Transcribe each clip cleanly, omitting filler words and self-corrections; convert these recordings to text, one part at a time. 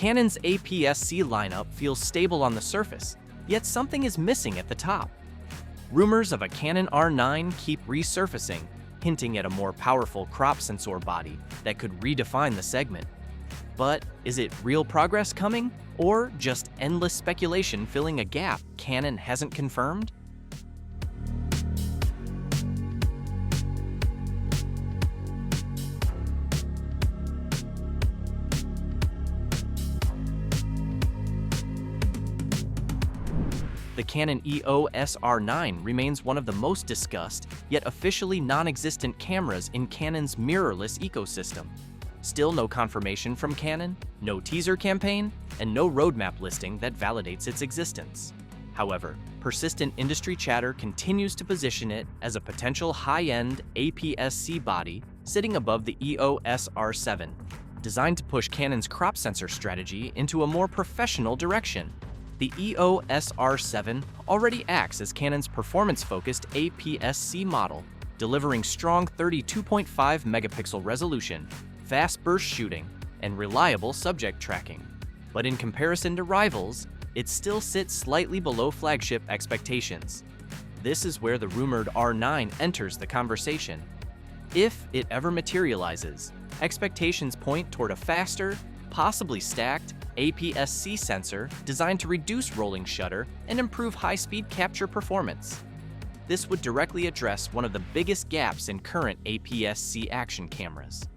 Canon's APS-C lineup feels stable on the surface, yet something is missing at the top. Rumors of a Canon R9 keep resurfacing, hinting at a more powerful crop sensor body that could redefine the segment. But is it real progress coming, or just endless speculation filling a gap Canon hasn't confirmed? The Canon EOS R9 remains one of the most discussed, yet officially non-existent cameras in Canon's mirrorless ecosystem. Still no confirmation from Canon, no teaser campaign, and no roadmap listing that validates its existence. However, persistent industry chatter continues to position it as a potential high-end APS-C body sitting above the EOS R7, designed to push Canon's crop sensor strategy into a more professional direction. The EOS R7 already acts as Canon's performance-focused APS-C model, delivering strong 32.5 megapixel resolution, fast burst shooting, and reliable subject tracking. But in comparison to rivals, it still sits slightly below flagship expectations. This is where the rumored R9 enters the conversation. If it ever materializes, expectations point toward a faster, possibly stacked, APS-C sensor designed to reduce rolling shutter and improve high-speed capture performance. This would directly address one of the biggest gaps in current APS-C action cameras.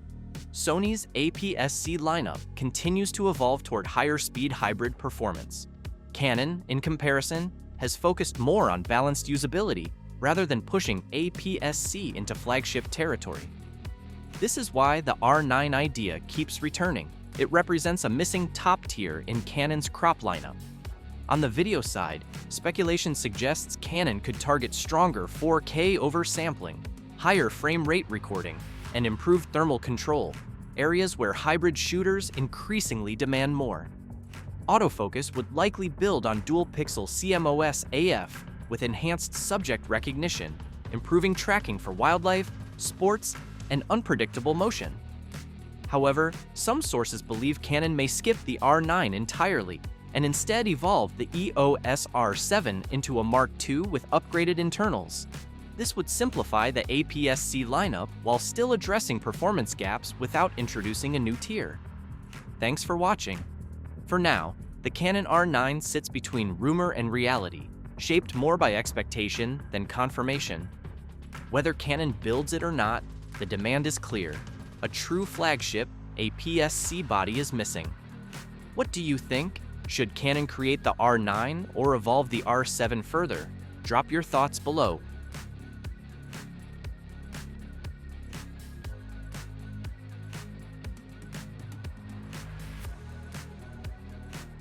Sony's APS-C lineup continues to evolve toward higher-speed hybrid performance. Canon, in comparison, has focused more on balanced usability rather than pushing APS-C into flagship territory. This is why the R9 idea keeps returning. It represents a missing top tier in Canon's crop lineup. On the video side, speculation suggests Canon could target stronger 4K oversampling, higher frame rate recording, and improved thermal control, areas where hybrid shooters increasingly demand more. Autofocus would likely build on dual-pixel CMOS AF with enhanced subject recognition, improving tracking for wildlife, sports, and unpredictable motion. However, some sources believe Canon may skip the R9 entirely and instead evolve the EOS R7 into a Mark II with upgraded internals. This would simplify the APS-C lineup while still addressing performance gaps without introducing a new tier. Thanks for watching. For now, the Canon R9 sits between rumor and reality, shaped more by expectation than confirmation. Whether Canon builds it or not, the demand is clear. A true flagship APS-C body is missing. What do you think? Should Canon create the R9 or evolve the R7 further? Drop your thoughts below.